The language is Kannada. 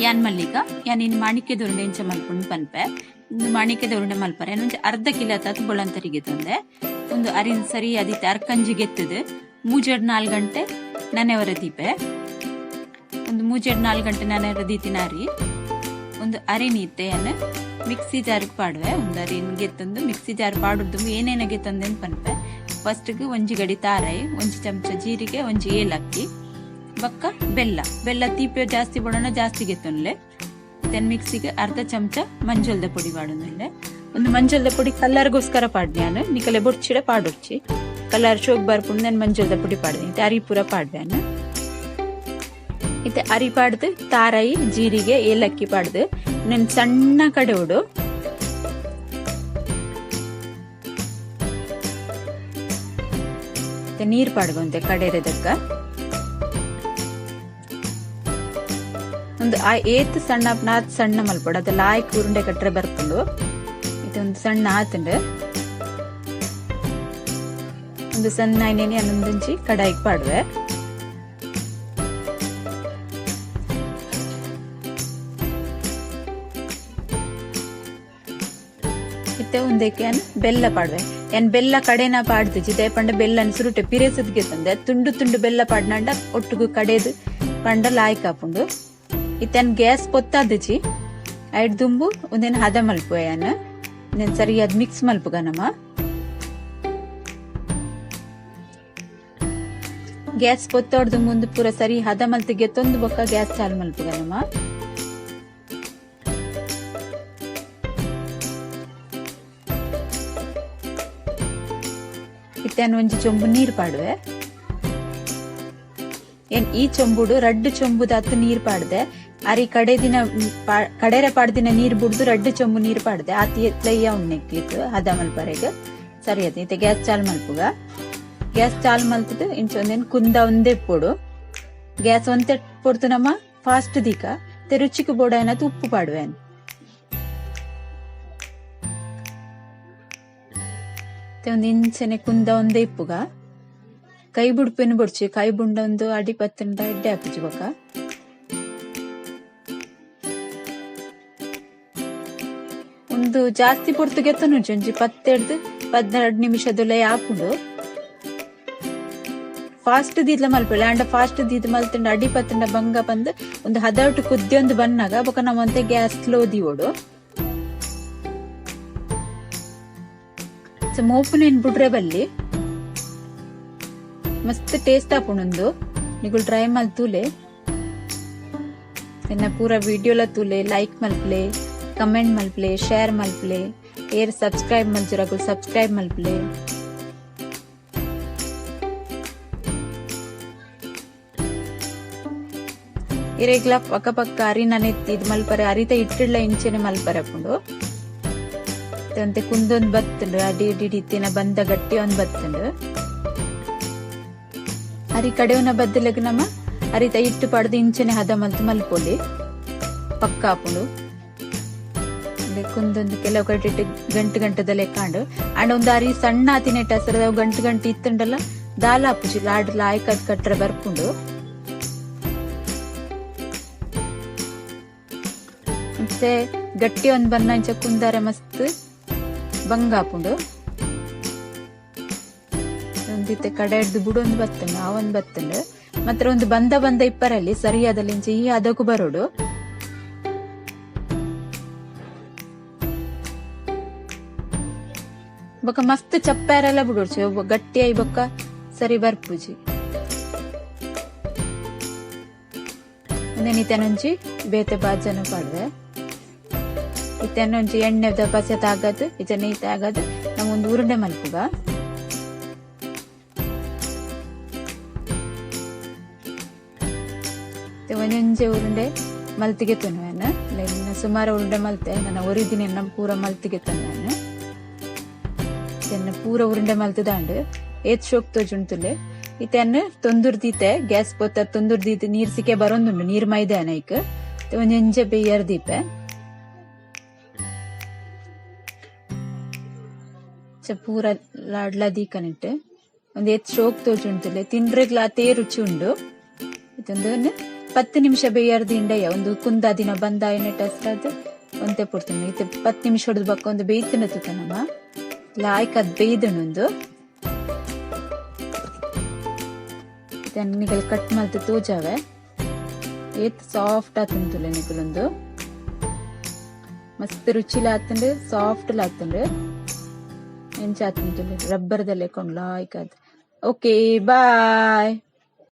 ಯಾನ್ ಮಲ್ಲಿಕ ಯಾನ್ ಇನ್ ಮಾಣಿಕ್ಯದ ಉರುಂಡೆ ಇಂಚ ಮಲ್ಪುಂಡು ಪನ್ಪೆ ಮಾಣಿಕ್ಯದ ಉರುಂಡೆ ಮಲ್ಪರೆ ಏನೊಂದು ಅರ್ಧ ಕಿಲೋ ತಾತು ಬೊಳಂತರಿಗೆ ತಂದೆ ಒಂದು ಅರಿನ್ ಸರಿ ಅದಿತ್ತೆ ಅರ್ಕಂಜಿ ಗೆತ್ತದು 3-4 ಗಂಟೆ ನನೆವರ ದೀಪೆ ಒಂದು 3-4 ಗಂಟೆ ನನೆವರ ದೀತಿನಾರಿ ಒಂದು ಅರಿನೀತೆಯನ್ನು ಮಿಕ್ಸಿ ಜಾರ್ಗೆ ಪಾಡುವೆ ಒಂದು ಅರಿನ್ ಗೆತ್ತಂದು ಮಿಕ್ಸಿ ಜಾರ್ ಪಾಡುದು ಏನೇನ ಗೆತ್ತಂದೆ ಪನ್ಪೆ ಫಸ್ಟ್ಗೆ ಒಂಜಿ ಗಡಿ ತಾರಾಯಿ ಒಂಜಿ ಚಮಚ ಜೀರಿಗೆ ಒಂಜಿ ಏಲಕ್ಕಿ ಬಕ್ಕ ಬೆಲ್ಲ ತೀಪೆ ಜಾಸ್ತಿ ಬಡೋಣ ಜಾಸ್ತಿ ಗೆತ್ತೊನ್ಲೆ ತೆನ್ ಮಿಕ್ಸಿಗೆ ಅರ್ಧ ಚಮಚ ಮಂಜಲ್ದ ಪುಡಿ ಪಾಡೋನ್ಲೆ ಒಂದು ಮಂಜಲ್ದ ಪುಡಿ ಕಲ್ಲರ್ಗೋಸ್ಕರ ಪಾಡ್ ನಾನು ನಿಕಲೆ ಬೊಡ್ಚಿಡ ಪಾಡೊಚ್ಚಿ ಕಲರ್ ಶೋಕ್ ಬರ್ಪುಂಡು ನಾನು ಮಂಜಲ್ದ ಪುಡಿ ಪಾಡ್ದೆ ಇತ್ತೆ ಅರಿ ಪೂರ ಪಾಡ್ವೇನು ಇತ್ತೆ ಅರಿ ಪಾಡ್ದು ತಾರಾಯಿ ಜೀರಿಗೆ ಏಲಕ್ಕಿ ಪಾಡ್ದು ನಾನು ಸಣ್ಣ ಕಡೆ ಉಡು ನೀರ್ ಪಾಡ್ಗೊಂತೆ ಕಡೆರೆದಕ್ಕ ಒಂದು ಏತ್ ಸಣ್ಣ ನಾತ್ ಸಣ್ಣ ಮಲ್ಪಡ ಅದ ಲಾಯ್ಕ್ ಉರುಂಡೆ ಕಟ್ರೆ ಬರ್ಕೊಂಡು ಇದೊಂದು ಸಣ್ಣ ಆತಂಡು ಒಂದು ಸಣ್ಣ ಎಣ್ಣೆ ಅನ್ನೊಂದಿಂಚಿ ಕಡಾಯಿಗೆ ಪಾಡುವೆ ಇತ್ತೆ ಒಂದಕ್ಕೆ ಬೆಲ್ಲ ಪಾಡುವೆ ಏನ್ ಬೆಲ್ಲ ಕಡೆನ ಪಾಡ್ದು ಜಿದೆ ಪಂಡ ಬೆಲ್ಲನ ಸುರುಟೆ ಪಿರೇಸದ್ಗೆ ತಂದೆ ತುಂಡು ತುಂಡು ಬೆಲ್ಲ ಪಾಡ್ನಂಡ ಒಟ್ಟಿಗೂ ಕಡೆದು ಪಂಡ ಲಾಯ್ಕ್ ಹಾಪುಂಡು ಇತ್ತನ್ ಗ್ಯಾಸ್ ಪೊತ್ತಾದಜಿ ಐಡ್ ದುಂಬು ಒಂದೇನು ಹದ ಮಲ್ಪುಯನ నేను ಸರಿಯಾದ ಮಿಕ್ಸ್ ಮಲ್ಪುಗ ನಮ್ಮ ಗ್ಯಾಸ್ ಪೊತ್ತೋಡ್ದು ಮುಂದೆ ಪೂರ ಸರಿ ಹದ ಮಲ್ತಿಗೆ ತೊಂದು ಬೊಕ್ಕ ಗ್ಯಾಸ್ ಚಾಲು ಮಲ್ಪುಗ ನಮ್ಮ ಇತ್ತೇನು ಒಂಜಿ ಚೊಂಬು ನೀರು ಪಾಡುವೆ ಏನ್ ಈ ಚೊಂಬುಡು ರಡ್ಡು ಚೊಂಬುದಾತು ನೀರ್ ಪಾಡ್ದೆ ಅರಿ ಕಡೆರೆ ಪಾಡ್ದಿನ ನೀರ್ ಬುಡ್ದು ರಡ್ಡು ಚೊಂಬು ನೀರ್ ಪಾಡ್ದೆ ಆತಿ ಎತ್ಲಯ್ಯ ಉಣ್ಣೆಕ್ಕಿತ್ತು ಹದ ಮಲ್ಪರೆಗೆ ಸರಿ ಆಯ್ತು ಇತ್ತೆ ಗ್ಯಾಸ್ ಚಾಲು ಮಲ್ಪುಗ ಗ್ಯಾಸ್ ಚಾಲು ಮಲ್ತದು ಇಂಚೊಂದೇನು ಕುಂದ ಒಂದೇ ಪೊಡು ಗ್ಯಾಸ್ ಒಂತೆ ಪೊಡ್ತು ನಮ್ಮ ಫಾಸ್ಟ್ ದೀಕ ರುಚಿಗೆ ಬೋಡ ಏನದು ಉಪ್ಪು ಪಾಡುವೆನ್ ಒಂದು ಇಂಚನೆ ಕುಂದ ಒಂದೇ ಇಪ್ಪುಗ ಕೈ ಬುಡ್ಪೆನು ಬೊಡ್ಚಿ ಕೈ ಬುಂಡ ಒಂದು ಅಡಿ ಪತ್ತಂಡ ಎಡ್ಡೆ ಹಾಪಿಜಿ ಬೊಕ ಒಂದು ಜಾಸ್ತಿ ಪೊರ್ತು ಗೆತ್ತನು ಒಂಜಿ 10-12 ನಿಮಿಷದೊಲೆ ಹಾಪುಂಡು ಫಾಸ್ಟ್ ದೀದ್ಲ ಮಲ್ಪಳೆ ಅಂಡ ಫಾಸ್ಟ್ ದೀದ್ ಮಲ್ತಂಡ ಅಡಿ ಪತ್ತಂಡ ಬಂಗ ಬಂದು ಒಂದು 18 ಕುದ್ದಿಯೊಂದು ಬನ್ನಾಗ ಬೊಕ ನಮ್ಮಂತೆ ಗ್ಯಾಸ್ ಸ್ಲೋ ದೀವೋಡು ಮೋಪುನೇನ್ ಬುಡ್ರೆ ಬಲ್ಲಿ ಮಸ್ತ್ ಟೇಸ್ಟ್ ಆಪುಂಡು ನಿಗುಲ್ ಟ್ರೈ ಮಲ್ತೂಲೆ ಎನ್ನ ಪೂರ ವಿಡಿಯೋಲ ತೂಲೆ ಲೈಕ್ ಮಲ್ಪಲೆ ಕಮೆಂಟ್ ಮಲ್ಪಲೆ ಶೇರ್ ಮಲ್ಪಲೆ ಏರ್ ಸಬ್ಸ್ಕ್ರೈಬ್ ಮಲ್ಜುರಗುಲ್ ಸಬ್ಸ್ಕ್ರೈಬ್ ಮಲ್ಪಲೆ ಇರೆಗ್ಲ ಪಕ್ಕ ಪಕ್ಕ ಅರಿನನೆ ಇದ್ ಮಲ್ಪರೆ ಅರಿತ ಇಟ್ಟಿಡ್ಲ ಇಂಚೆನೆ ಮಲ್ಪರೆ ಅಪ್ಪುಂಡು ಅಂತೆ ಕುಂದೊಂದು ಬತ್ತಂಡು ಅಡಿ ಇಟ್ಟಿನ ಬಂದ ಗಟ್ಟಿ ಒಂದ್ ಬತ್ತಂಡು ಅರಿ ಕಡೆವನ ಬದ್ದಲಗ್ ನಮ್ಮ ಅರಿತ ಇಟ್ಟು ಪಡ್ದು ಇಂಚನೆ ಹದ ಮಲ್ತು ಮಲ್ಪೊಲಿ ಪಕ್ಕ ಹಾಪುಂಡು ಕುಂದೊಂದು ಕೆಲವು ಕಟ್ಟಿಟ್ಟು ಗಂಟೆದಲ್ಲಿ ಕಾಂಡು ಅಂಡ್ ಒಂದು ಅರಿ ಸಣ್ಣ ಆತಿನೆಟ್ಟ ಹಸಿರದ ಗಂಟೆ ಇತ್ತಂಡಲ್ಲ ದಾಲ ಹಾಪುಜಿ ಲಾಡ್ ಲಾಯ್ಕ್ ಅದ್ ಕಟ್ರೆ ಬರ್ಪುಂಡು ಮತ್ತೆ ಗಟ್ಟಿ ಒಂದ್ ಬನ್ನ ಇಂಚ ಕುಂದಾರೆ ಮಸ್ತ್ ಬಂಗ ಹಾಪುಂಡು ಒಂದಿತ್ತೆ ಕಡೆ ಹಿಡ್ದು ಬುಡೊಂದು ಬತ್ತಂಡು ಆ ಒಂದ್ ಬತ್ತಂಡು ಮಾತ್ರ ಒಂದು ಬಂದ ಇಪ್ಪರಲ್ಲಿ ಸರಿಯಾದಲ್ಲಿ ಇಂಚ ಈ ಅದಕ್ಕೂ ಬರೋಡು ಬೊಕ್ಕ ಮಸ್ತ್ ಚಪ್ಪಾರೆಲ್ಲ ಬಿಡೋಡ್ಚಿ ಒಬ್ಬ ಗಟ್ಟಿಯಾಗಿ ಬೊಕ್ಕ ಸರಿ ಬರ್ಪುಜಿ ಒಂದೇನಿತೆನೊಂಜಿ ಬೇತೆ ಬಾಜನ ಪಾಡ್ವೆ ಇತ್ತೆನೊಂಜಿ ಎಣ್ಣೆದ ಪಸೆತ ಆಗದು ಇಚ ನೀತೆ ಆಗದು ನಮ್ಮೊಂದು ಉರುಂಡೆ ಮಲ್ಪುಗ ಒಂಜೊಂಜೆ ಉರುಂಡೆ ಮಲ್ತಿಗೆ ತುನ್ವೇನು ಸುಮಾರು ಉರುಂಡೆ ಮಲ್ತೆ ನನ್ನ ಒರಿದಿನ ಪೂರ ಮಲ್ತಿಗೆ ತುನ್ವೇನು ಪೂರ ಉರುಂಡೆ ಮಲ್ತದಾಂಡು ಏತ್ ಶೋಕ್ ತೋಜುಂಟುಲೆ ಇತೆನ್ನು ತೊಂದುರ್ದೀತೆ ಗ್ಯಾಸ್ ಪೊತ್ತ ತೊಂದುರ್ದೀತೆ ನೀರ್ ಸಿಕ್ಕೆ ಬರೊಂದುಂಡು ನೀರ್ ಮೈದೆ ಅನೈಕ್ ಒಂಜೊಂಜೆ ಬೇಯರ್ ದೀಪೆ ಪೂರ ಲಾಡ್ಲ ದೀಕನಿಟ್ಟು ಒಂದ್ ಏತ್ ಶೋಕ್ ತೋಜುಂಟುಲೆ ತಿನ್ರೆಗ್ಲ ಅತೇ ರುಚಿ ಉಂಡು ಇದೊಂದು 10 ನಿಮಿಷ ಬೇಯರ್ದಿಂಡೆಯ ಒಂದು ಕುಂದ ದಿನ ಬಂದ ನೆಟ್ ಅಸ್ರದ್ ಒಂತೆ ಪುಡ್ತೀನಿ ಇತ್ತೆ 10 ನಿಮಿಷ ಹೊಡೆದ್ ಬಕ್ಕ ಒಂದು ಬೇಯ್ತಿನ ತುತ್ತನಮ್ಮ ಲಾಯ್ಕ್ ಅದ್ ಬೇಯ್ದನೊಂದು ನಿಗಲ್ ಕಟ್ ಮಲ್ತು ತೋಜಾವೆ ಏತ್ ಸಾಫ್ಟ್ ಆತಂತುಲೆ ನಿಗಲೊಂದು ಮಸ್ತ್ ರುಚಿಲ ಆತಂಡು ಸಾಫ್ಟ್ ಆತಂಡು ಎಂಚ ಆತಂತುಲೆ ರಬ್ಬರ್ದಲ್ಲೇ ಕೊಂಡು ಲಾಯ್ಕ್ ಅದ್ ಓಕೆ ಬಾಯ್.